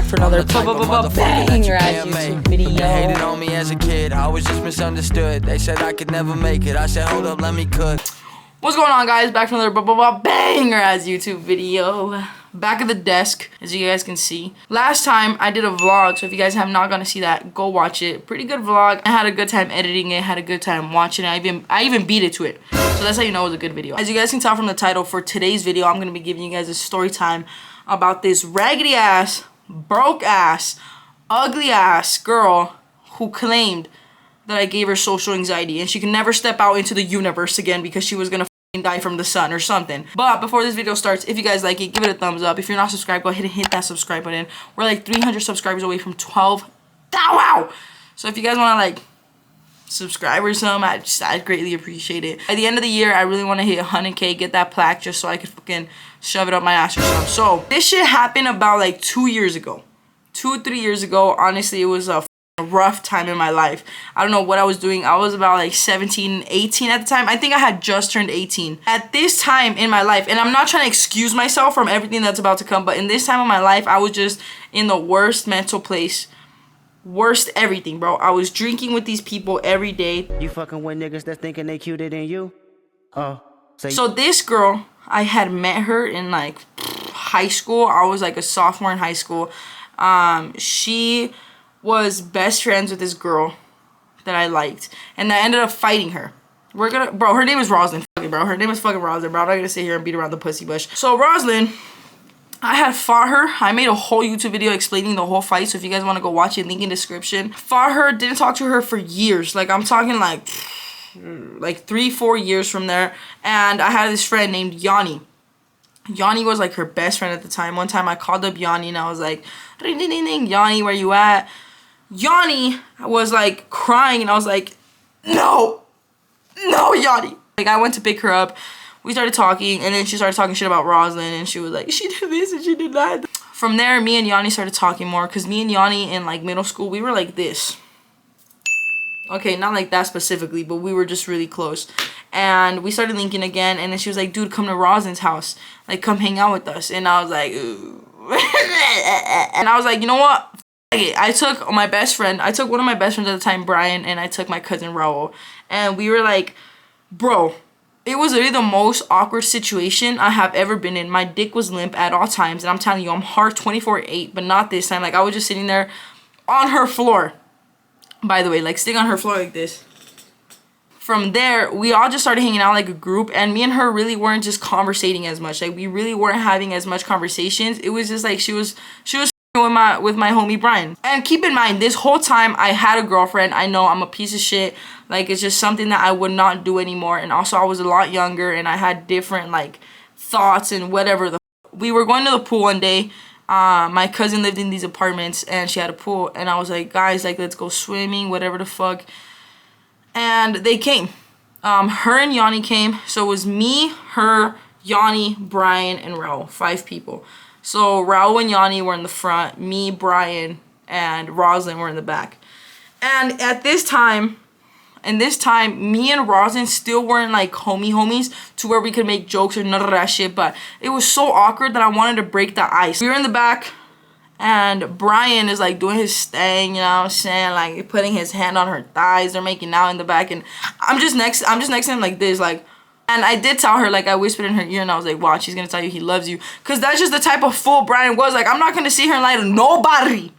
for another banger ass YouTube video. They hated on me as a kid, I was just misunderstood. They said I could never make it, I said hold up, let me cook. What's going on, guys? Back for another banger ass YouTube video. Back at the desk, as you guys can see. Last time I did a vlog, so if you guys have not gone to see that, go watch it. Pretty good vlog. I had a good time editing it, had a good time watching it. I even beat it to it. So that's how you know it was a good video. As you guys can tell from the title, for today's video, I'm gonna be giving you guys a story time about this raggedy ass, broke ass, ugly ass girl who claimed that I gave her social anxiety and she can never step out into the universe again because she was gonna die from the sun or something. But before this video starts, if you guys like it, give it a thumbs up. If you're not subscribed, go ahead and hit that subscribe button. We're like 300 subscribers away from 12. Wow! So if you guys want to like subscribe or something, I'd greatly appreciate it. At the end of the year, I really want to hit 100K, get that plaque just so I could fucking shove it up my ass or something. So this shit happened about like 2 years ago. 2-3 years ago. Honestly, it was a rough time in my life. I don't know what I was doing. I was about like 17, 18 at the time. I think I had just turned 18. At this time in my life, and I'm not trying to excuse myself from everything that's about to come, but in this time of my life, I was just in the worst mental place. Worst everything, bro. I was drinking with these people every day. You fucking with niggas that's thinking they cuter than you? So this girl, I had met her in like high school. I was like a sophomore in high school. She was best friends with this girl that I liked, and I ended up fighting her. Bro, her name is Roslin. Fuck it, bro. Her name is fucking Roslin, bro. I'm not gonna sit here and beat around the pussy bush. So Roslin, I had fought her. I made a whole YouTube video explaining the whole fight, so if you guys want to go watch it, link in description. Fought her, didn't talk to her for years. Like, I'm talking like 3-4 years from there. And I had this friend named Yanni. Yanni was like her best friend at the time. One time I called up Yanni and I was like, ding, ding, ding, ding, Yanni, where you at? Yanni was like crying and I was like, no, Yanni. Like, I went to pick her up. We started talking and then she started talking shit about Roslin and she was like, she did this and she did that. From there, me and Yanni started talking more because me and Yanni in like middle school, we were like this. Okay, not like that specifically, but we were just really close. And we started linking again and then she was like, dude, come to Roslin's house. Like, come hang out with us. And I was like, ooh. And I was like, you know what? I took one of my best friends at the time, Brian, and I took my cousin Raul. And we were like, bro, it was really the most awkward situation I have ever been in. My dick was limp at all times. And I'm telling you, I'm hard 24/8, but not this time. Like, I was just sitting there on her floor. By the way, like, sitting on her floor like this. From there, we all just started hanging out like a group. And me and her really weren't just conversating as much. Like, we really weren't having as much conversations. It was just like she was with my homie Brian. And keep in mind, this whole time I had a girlfriend. I know I'm a piece of shit. Like, it's just something that I would not do anymore. And also I was a lot younger and I had different like thoughts and whatever. We were going to the pool one day. My cousin lived in these apartments and she had a pool and I was like, guys, like, let's go swimming, whatever the fuck. And they came. Her and Yanni came. So it was me, her, Yanni, Brian, and Raul. 5 people. So Raul and Yanni were in the front, me, Brian, and Roslin were in the back. And at this time, me and Roslin still weren't like homies to where we could make jokes or none of that shit, but it was so awkward that I wanted to break the ice. We were in the back and Brian is like doing his thing, you know what I'm saying, like putting his hand on her thighs. They're making out in the back and I'm just next to him like this, like. And I did tell her, like, I whispered in her ear and I was like, watch, he's gonna tell you he loves you. Because that's just the type of fool Brian was. Like, I'm not gonna sit here and lie to nobody.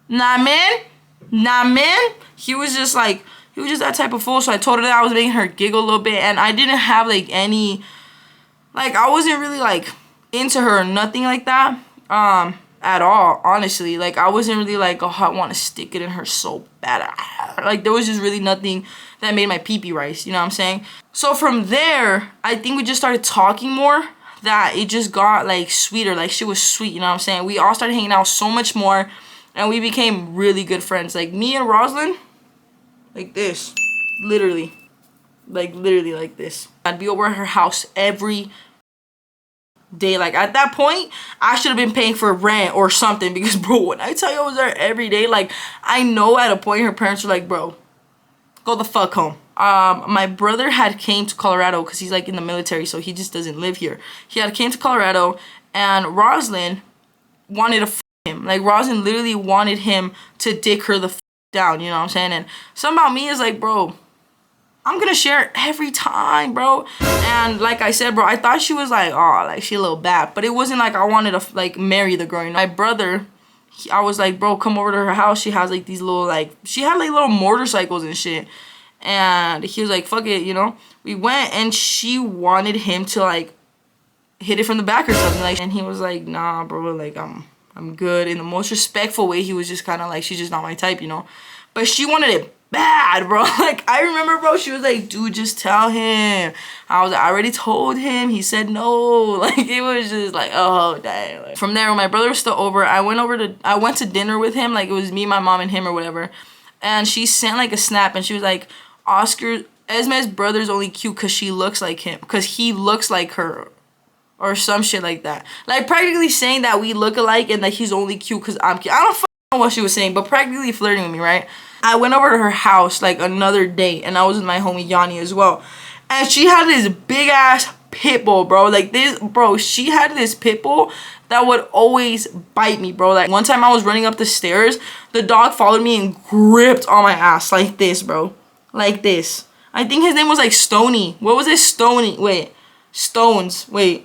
Nah, man. He was just that type of fool. So I told her that I was making her giggle a little bit. And I didn't have, like, any, like, I wasn't really, like, into her or nothing like that. At all, honestly. Like, I wasn't really like, oh, I want to stick it in her so bad. Like, there was just really nothing that made my pee-pee rice, you know what I'm saying? So from there, I think we just started talking more, that it just got like sweeter. Like, shit was sweet, you know what I'm saying? We all started hanging out so much more and we became really good friends. Like, me and Roslin, like this, literally like this. I'd be over at her house every day. Like, at that point, I should have been paying for rent or something because, bro, when I tell you I was there every day, like, I know at a point her parents were like, bro, go the fuck home. My brother had came to Colorado because he's like in the military, so he just doesn't live here. He had came to Colorado and Roslin wanted to him. Like, Roslin literally wanted him to dick her the down, you know what I'm saying? And something about me is like, bro, I'm gonna share every time, bro. And like I said, bro, I thought she was like, oh, like she a little bad, but it wasn't like I wanted to like marry the girl, you know? My brother, I was like, bro, come over to her house. She has like these little like, she had like little motorcycles and shit. And he was like, fuck it, you know? We went and she wanted him to like hit it from the back or something. Like, and he was like, nah, bro, like I'm good. In the most respectful way, he was just kind of like, she's just not my type, you know? But she wanted it bad, bro. Like, I remember, bro, she was like, dude, just tell him. I was like, I already told him. He said no. Like, it was just like, oh, dang. Like, from there, when my brother was still over, I went to dinner with him. Like, it was me, my mom, and him or whatever. And she sent like a snap and she was like, Esme's brother's only cute because she looks like him. Because he looks like her. Or some shit like that. Like, practically saying that we look alike and that he's only cute because I'm cute. I don't know what she was saying, but practically flirting with me, right? I went over to her house like another day and I was with my homie Yanni as well. And she had this big ass pit bull, bro. Like this, bro, she had this pit bull that would always bite me, bro. Like one time I was running up the stairs, the dog followed me and gripped on my ass like this, bro. Like this. I think his name was like Stony. What was it? Stony. Wait. Stones. Wait.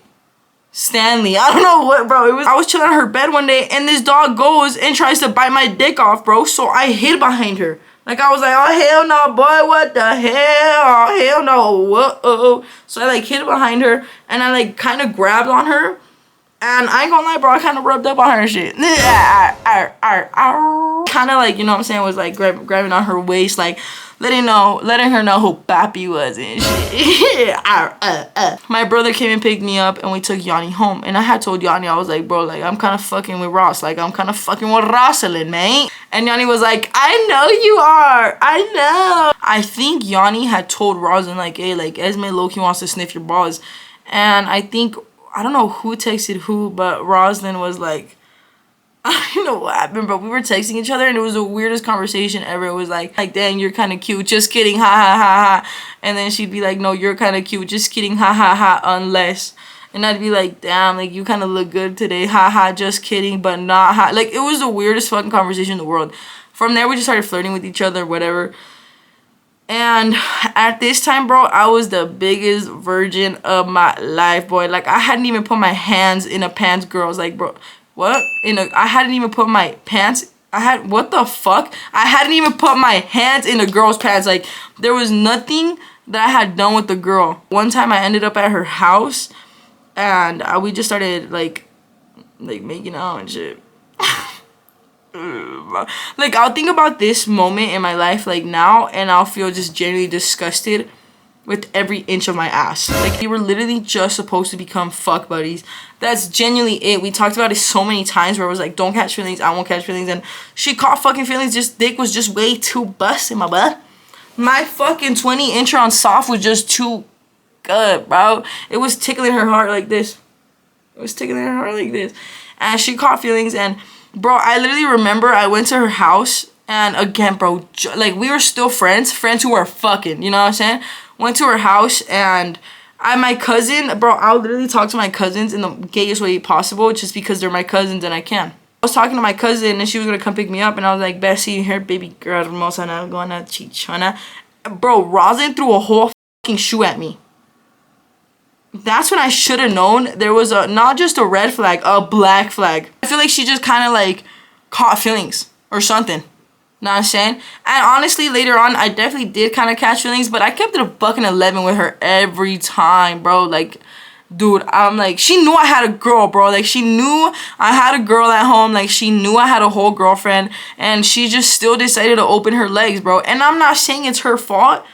Stanley. I don't know what, bro. I was chilling on her bed one day and this dog goes and tries to bite my dick off, bro. So I hid behind her. Like, I was like, oh, hell no, boy. What the hell? Oh, hell no. Whoa. So I, like, hid behind her and I, like, kind of grabbed on her. And I ain't gonna lie, bro. I kind of rubbed up on her and shit. Kind of, like, you know what I'm saying, was, like, grabbing on her waist, like, letting her know who Papi was and shit. My brother came and picked me up and we took Yanni home. And I had told Yanni, I was like, bro, like, I'm kind of fucking with Ross. Like, I'm kind of fucking with Roslin, man. And Yanni was like, I know you are. I know. I think Yanni had told Roslin, like, hey, like, Esme low-key wants to sniff your balls. And I think, I don't know who texted who, but Roslin was like, I don't know what happened, but we were texting each other and it was the weirdest conversation ever. It was like dang, you're kind of cute, just kidding, ha ha ha ha. And then she'd be like, no, you're kind of cute, just kidding, ha ha ha, unless. And I'd be like, damn, like, you kind of look good today, ha ha, just kidding, but not ha. Like, it was the weirdest fucking conversation in the world. From there, we just started flirting with each other, whatever. And at this time, bro, I was the biggest virgin of my life, boy. Like, I hadn't even put my hands in a pants girl's, like, bro. What? I hadn't even put my pants. What the fuck? I hadn't even put my hands in a girl's pants. Like, there was nothing that I had done with the girl. One time I ended up at her house and we just started like making out and shit. Like, I'll think about this moment in my life like now and I'll feel just genuinely disgusted with every inch of my ass. Like, we were literally just supposed to become fuck buddies. That's genuinely it. We talked about it so many times where it was like, don't catch feelings, I won't catch feelings. And she caught fucking feelings. Just dick was just way too busted, my butt. My fucking 20-incher on soft was just too good, bro. It was tickling her heart like this. It was tickling her heart like this. And she caught feelings. And, bro, I literally remember I went to her house. And again, bro, like, we were still friends who were fucking, you know what I'm saying? Went to her house and my cousin, bro, I'll literally talk to my cousins in the gayest way possible just because they're my cousins and I can. I was talking to my cousin and she was gonna come pick me up and I was like, Bessie, here, baby girl, hermosa, na gonna chichona. Bro, Roslin threw a whole fucking shoe at me. That's when I should have known there was not just a red flag, a black flag. I feel like she just kind of like caught feelings or something. Know what I'm saying? And honestly, later on, I definitely did kind of catch feelings, but I kept it a $111 with her every time, bro. Like, dude, I'm like, she knew I had a girl, bro. Like, she knew I had a girl at home. Like, she knew I had a whole girlfriend, and she just still decided to open her legs, bro. And I'm not saying it's her fault,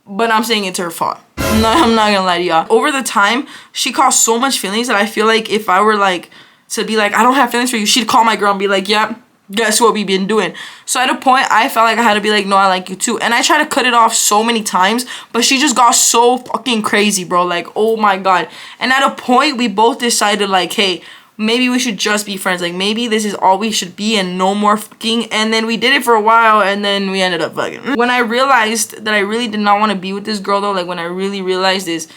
but I'm saying it's her fault. No, I'm not gonna lie to y'all. Over the time, she caused so much feelings that I feel like if I were, like, to be like, I don't have feelings for you, she'd call my girl and be like, yep. Guess what we've been doing. So at a point, I felt like I had to be like, no, I like you too. And I tried to cut it off so many times, but she just got so fucking crazy, bro. Like, oh my God. And at a point, we both decided like, hey, maybe we should just be friends. Like, maybe this is all we should be and no more fucking. And then we did it for a while and then we ended up fucking. When I realized that I really did not want to be with this girl though, like when I really realized this,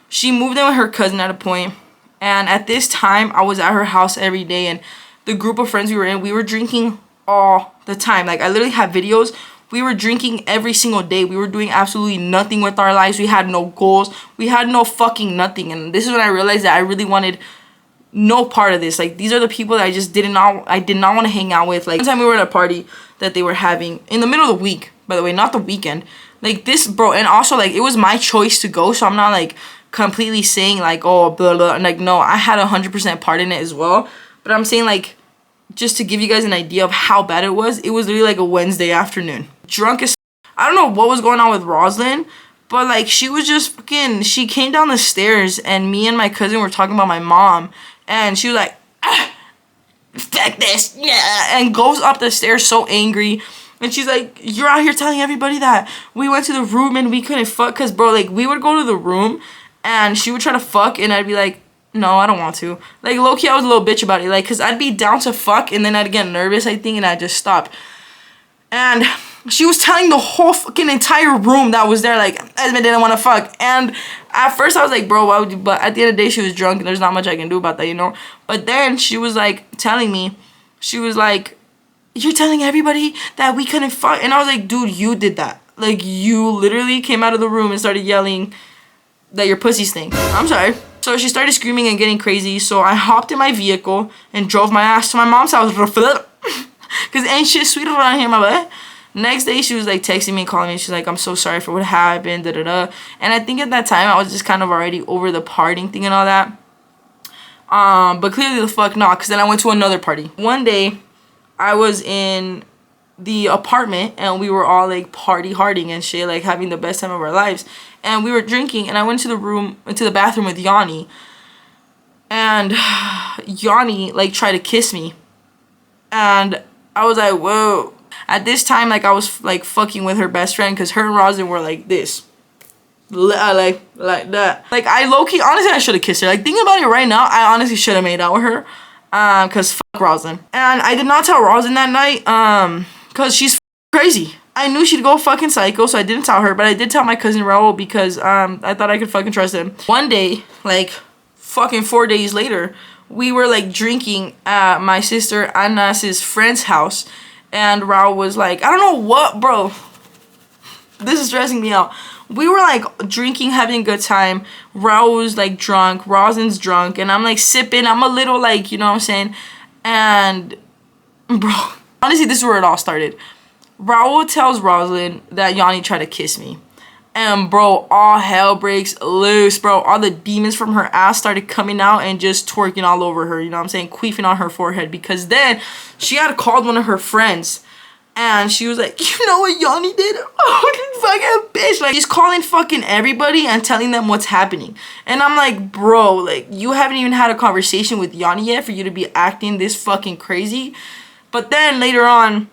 she moved in with her cousin at a point. And at this time, I was at her house every day, and the group of friends we were in, we were drinking all the time. Like, I literally have videos. We were drinking every single day. We were doing absolutely nothing with our lives. We had no goals. We had no fucking nothing. And this is when I realized that I really wanted no part of this. Like, these are the people that I did not want to hang out with. Like, one time we were at a party that they were having in the middle of the week, by the way, not the weekend. Like, this, bro, and also, like, it was my choice to go, so I'm not, like, completely saying, like, oh, blah, blah. Like, no, I had 100% part in it as well. But I'm saying, like, just to give you guys an idea of how bad it was literally, like, a Wednesday afternoon. Drunk as... I don't know what was going on with Roslin, but, like, she was just fucking... She came down the stairs, and me and my cousin were talking about my mom, and she was like, fuck this, yeah, and goes up the stairs so angry. And she's like, you're out here telling everybody that we went to the room and we couldn't fuck. Because, bro, like, we would go to the room and she would try to fuck and I'd be like, no, I don't want to. Like, low-key, I was a little bitch about it. Like, because I'd be down to fuck and then I'd get nervous, I think, and I'd just stop. And she was telling the whole fucking entire room that was there, like, Esme didn't want to fuck. And at first I was like, bro, why would you? But at the end of the day, she was drunk and there's not much I can do about that, you know? But then she was, like, telling me, she was like, you're telling everybody that we couldn't fuck. And I was like, dude, you did that. Like, you literally came out of the room and started yelling that your pussy stink. I'm sorry. So she started screaming and getting crazy. So I hopped in my vehicle and drove my ass to my mom's house. Because ain't shit sweet around here, my boy. Next day, she was, like, texting me, calling me. She's like, I'm so sorry for what happened, da-da-da. And I think at that time, I was just kind of already over the partying thing and all that. But clearly the fuck not. Because then I went to another party. One day, I was in the apartment and we were all like party harding and shit, like having the best time of our lives. And we were drinking and I went to the bathroom with Yanni. And Yanni like tried to kiss me. And I was like, whoa. At this time, like, I was like fucking with her best friend because her and Roslin were like this. Like that. Like, I low-key, honestly, I should have kissed her. Like, thinking about it right now, I honestly should have made out with her. Cause fuck Roslin. And I did not tell Roslin that night, cause she's crazy. I knew she'd go fucking psycho, so I didn't tell her, but I did tell my cousin Raul because, I thought I could fucking trust him. One day, like, fucking 4 days later, we were, like, drinking at my sister Anas's friend's house, and Raul was like, I don't know what, bro. This is stressing me out. We were, like, drinking, having a good time. Raul was, like, drunk. Roslin's drunk. And I'm, like, sipping. I'm a little, like, you know what I'm saying? And, bro, honestly, this is where it all started. Raul tells Roslin that Yanni tried to kiss me. And, bro, all hell breaks loose, bro. All the demons from her ass started coming out and just twerking all over her. You know what I'm saying? Queefing on her forehead. Because then she had called one of her friends. And she was like, you know what Yanni did? Oh, fucking bitch. Like, she's calling fucking everybody and telling them what's happening. And I'm like, bro, like, you haven't even had a conversation with Yanni yet for you to be acting this fucking crazy. But then later on,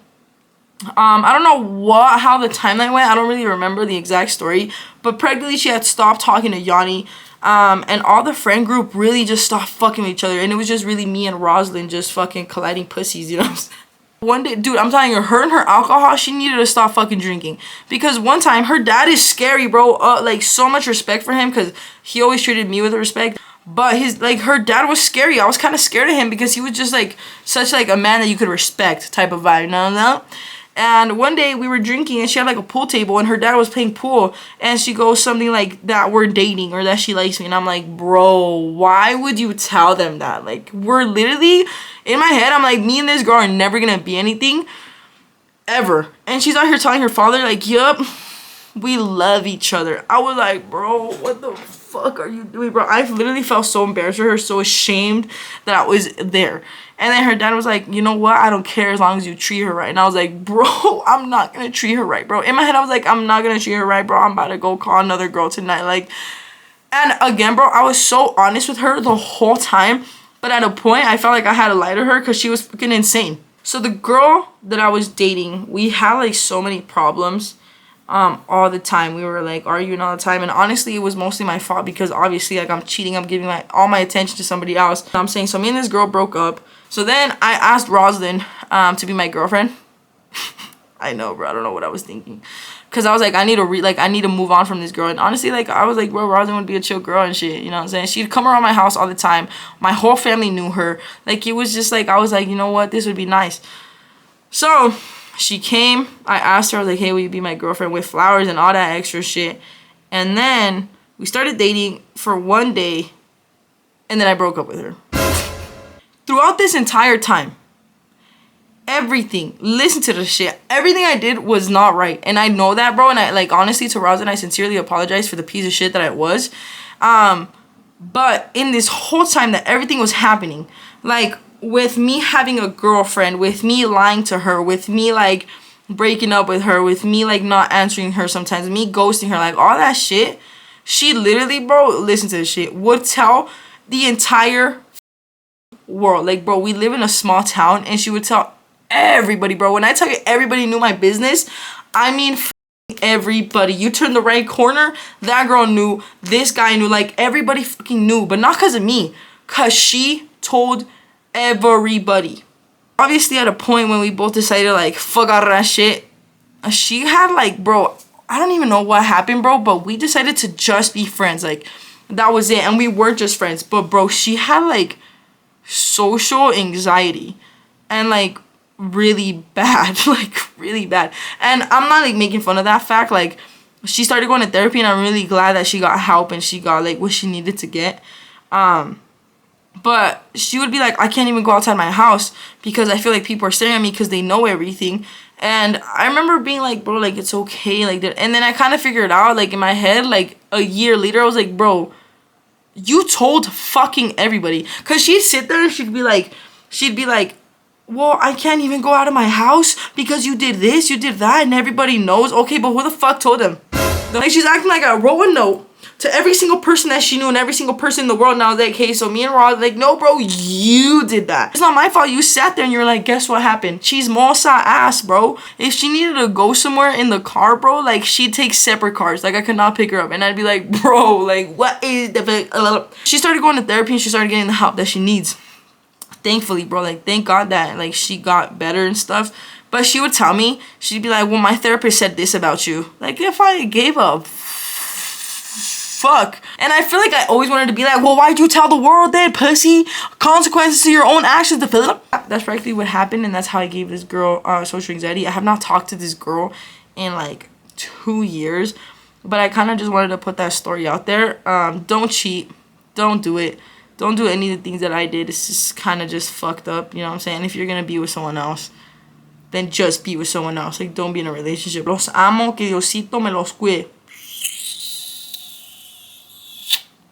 I don't know how the timeline went. I don't really remember the exact story. But practically she had stopped talking to Yanni. And all the friend group really just stopped fucking with each other. And it was just really me and Roslin just fucking colliding pussies, you know what I'm saying? One day, dude, I'm telling you, her and her alcohol, she needed to stop fucking drinking. Because one time, her dad is scary, bro. Like, so much respect for him because he always treated me with respect. But her dad was scary. I was kind of scared of him because he was just, like, such, like, a man that you could respect type of vibe, you know? And one day, we were drinking and she had, like, a pool table and her dad was playing pool. And she goes something like that we're dating or that she likes me. And I'm like, bro, why would you tell them that? Like, we're literally... In my head, I'm like, me and this girl are never gonna be anything. Ever. And she's out here telling her father, like, yup, we love each other. I was like, bro, what the fuck are you doing, bro? I literally felt so embarrassed for her, so ashamed that I was there. And then her dad was like, you know what? I don't care as long as you treat her right. And I was like, bro, I'm not gonna treat her right, bro. In my head, I was like, I'm not gonna treat her right, bro. I'm about to go call another girl tonight. Like, and again, bro, I was so honest with her the whole time. But at a point, I felt like I had to lie to her because she was freaking insane. So the girl that I was dating, we had like so many problems all the time. We were like arguing all the time. And honestly, it was mostly my fault because obviously like I'm cheating. I'm giving all my attention to somebody else. I'm saying, so me and this girl broke up. So then I asked Roslin to be my girlfriend. I know, bro. I don't know what I was thinking. Cause I was like, I need to move on from this girl. And honestly, like, I was like, bro, Roslin would be a chill girl and shit. You know what I'm saying? She'd come around my house all the time. My whole family knew her. Like, it was just like, I was like, you know what? This would be nice. So she came. I asked her, I was like, hey, will you be my girlfriend, with flowers and all that extra shit? And then we started dating for one day. And then I broke up with her. Throughout this entire time, everything, listen to the shit, everything I did was not right, and I know that, bro. And I, like, honestly, to Roslin, I sincerely apologize for the piece of shit that I was. But in this whole time that everything was happening, like, with me having a girlfriend, with me lying to her, with me, like, breaking up with her, with me, like, not answering her sometimes, me ghosting her, like, all that shit, she literally, bro, listen to this shit, would tell the entire world. Like, bro, we live in a small town, and she would tell everybody, bro. When I tell you everybody knew my business, I mean everybody. You turn the right corner, that girl knew, this guy knew, like, everybody fucking knew. But not because of me, because she told everybody. Obviously, at a point when we both decided, like, fuck out of that shit, she had, like, bro, I don't even know what happened, bro, but we decided to just be friends. Like, that was it. And we were just friends. But, bro, she had, like, social anxiety. And, like, really bad. Like, really bad. And I'm not, like, making fun of that fact. Like, she started going to therapy, and I'm really glad that she got help and she got, like, what she needed to get. But she would be like, I can't even go outside my house because I feel like people are staring at me because they know everything. And I remember being like, bro, like, it's okay. Like, and then I kind of figured out, like, in my head, like, a year later, I was like, bro, you told fucking everybody. Because she'd sit there and she'd be like, well, I can't even go out of my house because you did this, you did that, and everybody knows. Okay, but who the fuck told them? Like, she's acting like I wrote a note to every single person that she knew and every single person in the world. And I was like, hey, so me and Rob, like, no, bro, you did that. It's not my fault. You sat there and you're like, guess what happened? She's mosa ass, bro. If she needed to go somewhere in the car, bro, like, she'd take separate cars. Like, I could not pick her up. And I'd be like, bro, like, what is the... She started going to therapy and she started getting the help that she needs. Thankfully, bro, like, thank God that, like, she got better and stuff. But she would tell me, she'd be like, well, my therapist said this about you. Like, if I gave a fuck. And I feel like I always wanted to be like, well, why'd you tell the world then, pussy? Consequences to your own actions to fill it up. That's practically what happened, and that's how I gave this girl social anxiety. I have not talked to this girl in, like, 2 years. But I kind of just wanted to put that story out there. Don't cheat. Don't do it. Don't do any of the things that I did. It's just kind of just fucked up, you know what I'm saying? If you're going to be with someone else, then just be with someone else. Like, don't be in a relationship. Los amo, que Diosito me los cuide.